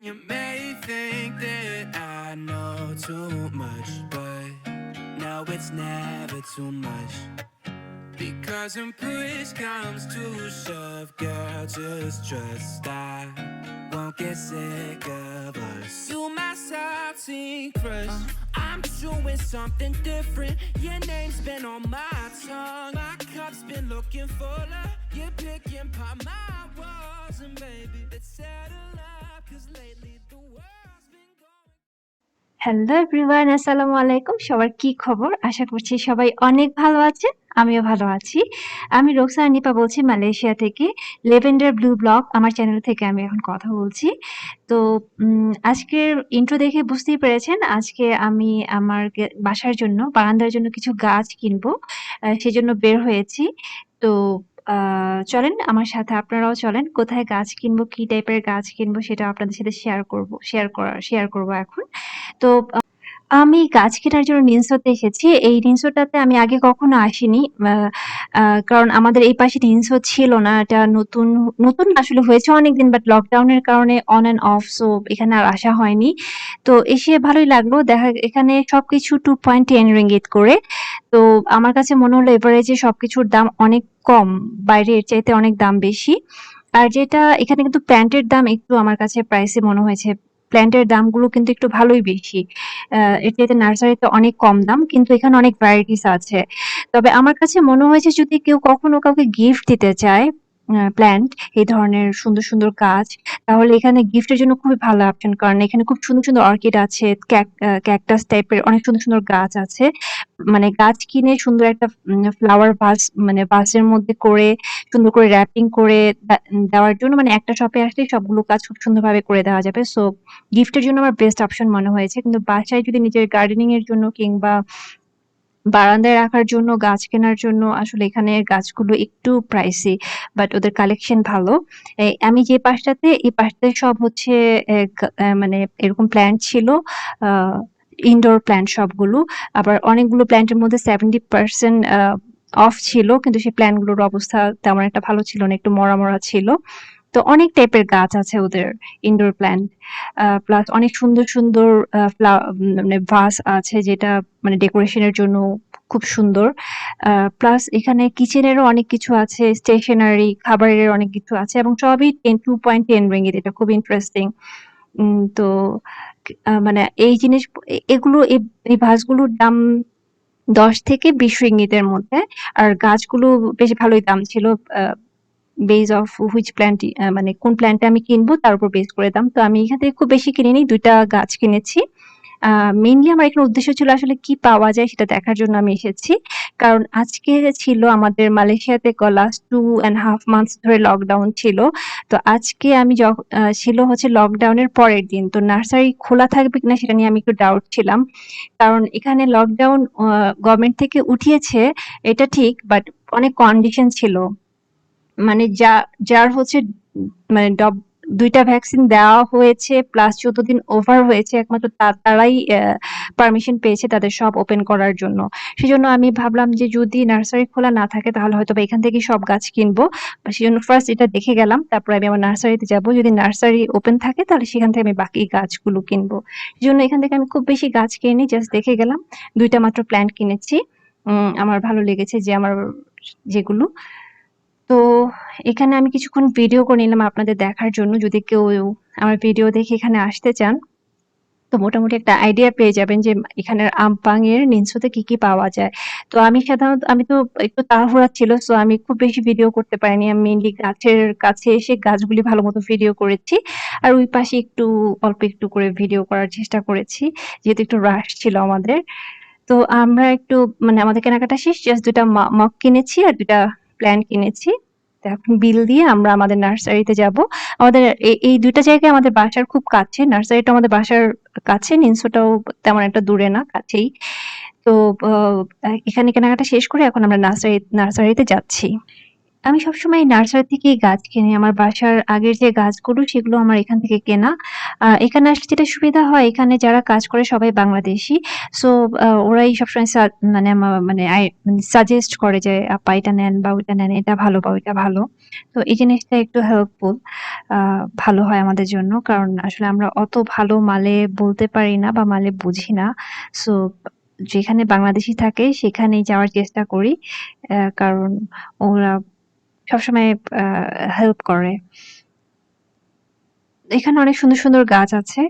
You may think that I know too much, but no, it's never too much. Because when push comes to shove, girl, just trust I won't get sick of us. You my salty crush. I'm doing something different. Your name's been on my tongue. My cup's been looking fuller. You're picking by my walls, and baby, let's settle up, 'cause lately the world's been going. Hello everyone, আসসালামু আলাইকুম। সবার কি খবর? আশা করছি সবাই অনেক ভালো আছেন। আমিও ভালো আছি। আমি রোকসানা নিপা বলছি মালয়েশিয়া থেকে। লেভেন্ডার ব্লু ব্লগ আমার চ্যানেল থেকে আমি এখন কথা বলছি। তো আজকের ইন্ট্রো দেখে বুঝতেই পেরেছেন আজকে আমি আমার বাসার জন্য বারান্দার জন্য কিছু গাছ কিনবো। সেজন্য বের হয়েছি। তো আ চলেন আমার সাথে আপনারাও চলেন। কোথায় গাছ কিনবো, কি টাইপের গাছ কিনবো সেটা আপনাদের সাথে শেয়ার করবো এখন। তো আমি গাছ কেনার জন্য নিনসোতে এসেছি। এই নিনসোটাতে আমি আগে কখনো আসিনি। আ আ কারণ আমাদের এই পাশে নিনসো ছিল না। এটা নতুন আসলে হয়েছে অনেকদিন, বাট লকডাউনের কারণে অন অ্যান্ড অফ, সো এখানে আর আসা হয়নি। তো এসে ভালোই লাগলো। এখানে সবকিছু 2.10 রিঙ্গিত করে। তো আমার কাছে মনে হলো এভারেজে সবকিছুর দাম অনেক কম। বাইরে এর চাইতে অনেক দাম বেশি। আর যেটা এখানে কিন্তু প্ল্যান্টের দাম একটু আমার কাছে প্রাইসে মনে হয়েছে। প্ল্যান্টের দামগুলো কিন্তু একটু ভালোই বেশি। এর চাইতে নার্সারিতে অনেক কম দাম। কিন্তু এখানে অনেক ভ্যারাইটিস আছে। তবে আমার কাছে মনে হয়েছে যদি কেউ কখনো কাউকে গিফট দিতে চায় প্ল্যান্ট, এই ধরনের সুন্দর, সুন্দর গাছ, তাহলে এখানে গিফটের জন্য খুবই ভালো অপশন। কারণ এখানে খুব সুন্দর, সুন্দর অর্কিড আছে, ক্যাকটাস টাইপের অনেক সুন্দর, সুন্দর গাছ আছে। মানে গাছ কিনে সুন্দর একটা ফ্লাওয়ার মানে ভাসের মধ্যে করে সুন্দর করে র‍্যাপিং করে দেওয়ার জন্য, মানে একটা শপে আসলেই সবগুলো কাজ খুব সুন্দরভাবে করে দেওয়া যাবে। সো গিফটের জন্য আমার বেস্ট অপশন মনে হয়েছে। কিন্তু বাসায় যদি নিজের গার্ডেনিং এর জন্য কিংবা বারান্দায় রাখার জন্য গাছ কেনার জন্য আসলে এখানে গাছগুলো একটু প্রাইসি, বাট ওদের কালেকশন ভালো। আমি যে পাশটাতে, এই পাশটাতে সব হচ্ছে মানে এরকম প্ল্যান্ট ছিল, আ ইনডোর প্ল্যান্ট সবগুলো। আবার অনেকগুলো প্ল্যান্টের মধ্যে 70% অফ ছিল। কিন্তু সেই প্ল্যান্ট গুলোর অবস্থা তেমন একটা ভালো ছিল না, একটু মরা, মরা ছিল। তো অনেক টাইপের গাছ আছে ওদের ইনডোর প্ল্যান্ট। প্লাস অনেক সুন্দর, সুন্দর মানে ভাস আছে যেটা মানে ডেকোরেশন এর জন্য খুব সুন্দর। প্লাস এখানে কিচেনেরও অনেক কিছু আছে, স্টেশনারি, খাবারের অনেক কিছু আছে এবং সবই 2.10 রিঙ্গিত। এটা খুব ইন্টারেস্টিং। তো মানে এই জিনিস এগুলো এই ভাসগুলোর দাম ১০ থেকে ২০ রিঙ্গিতের মধ্যে। আর গাছগুলো বেশ ভালোই দাম ছিল। আ বেস অফ হুইচ প্ল্যান্ট, মানে কোন প্ল্যান্টটা আমি কিনবো তার উপর বেস করে দাম। তো আমি এখান থেকে খুব বেশি কিনিনি, ২ টা গাছ কিনেছি। মেইনলি আমার এখানে উদ্দেশ্য ছিল আসলে কি পাওয়া যায় সেটা দেখার জন্য আমি এসেছি। কারণ আজকে ছিল আমাদের মালয়েশিয়াতে লাস্ট 2.5 মান্থস ধরে লকডাউন ছিল। তো আজকে আমি ছিল হচ্ছে লকডাউনের পরের দিন। তো নার্সারি খোলা থাকবে কিনা সেটা নিয়ে আমি একটু ডাউট ছিলাম। কারণ এখানে লকডাউন গভর্নমেন্ট থেকে উঠিয়েছে, এটা ঠিক, বাট অনেক কন্ডিশন ছিল। মানে যার হচ্ছে মানে ২ টা ভ্যাকসিন দেওয়া হয়েছে প্লাস ১৪ দিন ওভার হয়েছে, একমাত্র তারাই পারমিশন পেয়েছে তাদের শপ ওপেন করার জন্য। সেজন্য আমি ভাবলাম যে যদি নার্সারি খোলা না থাকে তাহলে হয়তোবা এখান থেকেই সব গাছ কিনবো। সেজন্য ফার্স্ট এটা দেখে গেলাম। তারপরে আমি আমার নার্সারিতে যাবো। যদি নার্সারি ওপেন থাকে তাহলে সেখান থেকে আমি বাকি গাছগুলো কিনবো। সেজন্য এখান থেকে আমি খুব বেশি গাছ কিনিনি, জাস্ট দেখে গেলাম। ২ টা মাত্র প্ল্যান্ট কিনেছি। আমার ভালো লেগেছে যে আমার যেগুলো। তো এখানে আমি কিছুক্ষণ ভিডিও করে নিলাম আপনাদের দেখার জন্য। যদি কেউ আমার ভিডিও দেখে এখানে আসতে চান, তো মোটামুটি একটা আইডিয়া পেয়ে যাবেন যে এখানের আমপাং এর নিনসোতে কি, কি পাওয়া যায়। তো আমি তো একটু তাড়াহুড়া ছিল। সো আমি খুব বেশি ভিডিও করতে পারিনি। আমি মেইনলি গাছের কাছে এসে গাছগুলি ভালোমতো ভিডিও করেছি। আর ওই পাশে অল্প একটু করে ভিডিও করার চেষ্টা করেছি। যেহেতু একটু রাশ ছিল আমাদের। তো আমরা একটু মানে আমাদের কেনাকাটা শেষ। জাস্ট ২ টা মগ কিনেছি আর ২ টা প্ল্যান্ট কিনেছি। তো এখন বিল দিয়ে আমরা আমাদের নার্সারিতে যাবো। আমাদের এই ২ টা জায়গায় আমাদের বাসার খুব কাছে। নার্সারিটা আমাদের বাসার কাছে, নিনসোটাও তেমন একটা দূরে না, কাছেই। তো এখানে কেনাকাটা শেষ করে এখন আমরা নার্সারিতে যাচ্ছি। আমি সবসময় নার্সারি থেকেই গাছ কিনি। আমার বাসার আগের যে গাছগুলো সেগুলো আমার এখান থেকে কেনা। এখানে আসলে যেটা সুবিধা হয়, এখানে যারা কাজ করে সবাই বাংলাদেশী। সো ওরাই সবসময় মানে মানে সাজেস্ট করে যে, "আপা এটা নেন বা ওইটা নেন। এটা ভালো বা ওইটা ভালো।" তো এই জিনিসটা একটু হেল্পফুল। আ ভালো হয় আমাদের জন্য। কারণ আসলে আমরা অত ভালো মালে বলতে পারি না বা মালে বুঝি না। সো যেখানে বাংলাদেশী থাকে সেখানেই যাওয়ার চেষ্টা করি। কারণ ওরা সবসময় আ হেল্প করে। এখানে অনেক সুন্দর, সুন্দর গাছ আছে।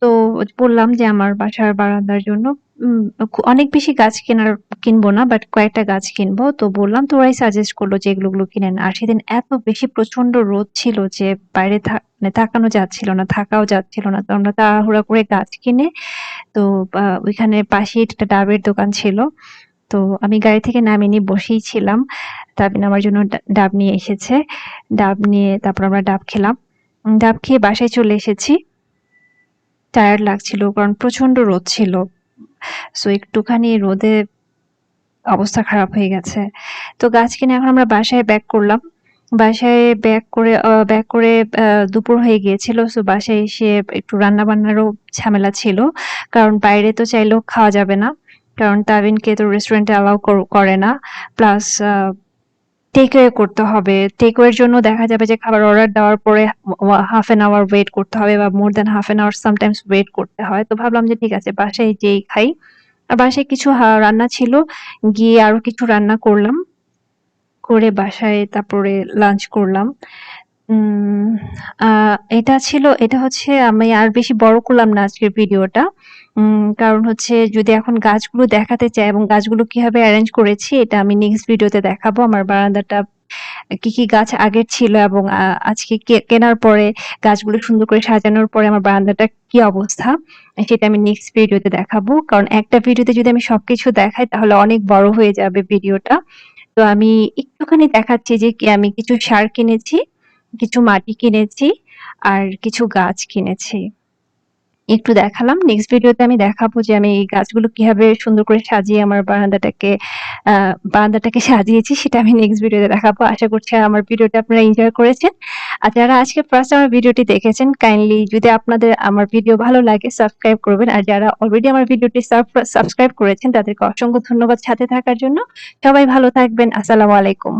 তো বললাম যে আমার বাসার বারান্দার জন্য উম অনেক বেশি গাছ কিনবো না, বাট কয়েকটা গাছ কিনবো। তো বললাম, তো ওরাই সাজেস্ট করল যে এগুলো কিনেন। আর সেদিন এত বেশি প্রচন্ড রোদ ছিল যে বাইরে মানে তাকানো যাচ্ছিল না, থাকাও যাচ্ছিল না। তো আমরা তাড়াহুড়া করে গাছ কিনে তো ওইখানে পাশেই একটা ডাবের দোকান ছিল। তো আমি গাড়ি থেকে নামিনি, বসেই ছিলাম। তাবিন আমার জন্য ডাব নিয়ে এসেছে। ডাব নিয়ে তারপর আমরা ডাব খেলাম। ডাব খেয়ে বাসায় চলে এসেছি। টায়ার্ড লাগছিল কারণ প্রচন্ড রোদ ছিল। সো একটুখানি রোদে অবস্থা খারাপ হয়ে গেছে। তো গাছ কিনে এখন আমরা বাসায় ব্যাক করলাম। বাসায় ব্যাক করে দুপুর হয়ে গিয়েছিল। সো বাসায় এসে একটু রান্না-বান্নারও ঝামেলা ছিল। কারণ বাইরে তো চাইলেও খাওয়া যাবে না। কারণ তাবিনকে তো রেস্টুরেন্টে অ্যালাও করে না। প্লাস টেক অ্যাওয়ে করতে হবে। টেক অ্যাওয়ে এর জন্য দেখা যাবে যে খাবার অর্ডার দেওয়ার পরে হাফ অ্যান আওয়ার ওয়েট করতে হবে বা more than half an hour sometimes wait করতে হয়। তো ভাবলাম যে ঠিক আছে বাসায় যেয়েই খাই। আর বাসায় কিছু রান্না ছিল। গিয়ে আরো কিছু রান্না করলাম। করে বাসায় তারপরে লাঞ্চ করলাম। উম আ এটা হচ্ছে আমি আর বেশি বড় করলাম না আজকের ভিডিওটা। কারণ হচ্ছে যদি এখন গাছগুলো দেখাতে চাই এবং গাছগুলো কিভাবে এরেঞ্জ করেছি এটা আমি নেক্সট ভিডিওতে দেখাবো। আমার বারান্দাটা কি, কি গাছ আগের ছিল এবং আজকে কেনার পরে গাছগুলো সুন্দর করে সাজানোর পরে আমার বারান্দাটার কি অবস্থা সেটা আমি নেক্সট ভিডিওতে দেখাবো। কারণ একটা ভিডিওতে যদি আমি সবকিছু দেখাই তাহলে অনেক বড় হয়ে যাবে ভিডিওটা। তো আমি একটুখানি দেখাচ্ছি যে আমি কিছু সার কিনেছি, কিছু মাটি কিনেছি, আর কিছু গাছ কিনেছি। একটু দেখালাম। নেক্সট ভিডিওতে আমি দেখাবো যে আমি এই গাছগুলো কিভাবে সুন্দর করে সাজিয়ে আমার আ বারান্দাটাকে সাজিয়েছি সেটা আমি নেক্সট ভিডিওতে দেখাবো। আশা করছি আমার ভিডিওটা আপনারা এনজয় করেছেন। আর যারা আজকে ফার্স্ট আমার ভিডিওটি দেখেছেন কাইন্ডলি যদি আপনাদের আমার ভিডিও ভালো লাগে সাবস্ক্রাইব করবেন। আর যারা অলরেডি আমার ভিডিওটি সাবস্ক্রাইব করেছেন তাদেরকে অসংখ্য ধন্যবাদ সাথে থাকার জন্য। সবাই ভালো থাকবেন। আসসালামু আলাইকুম।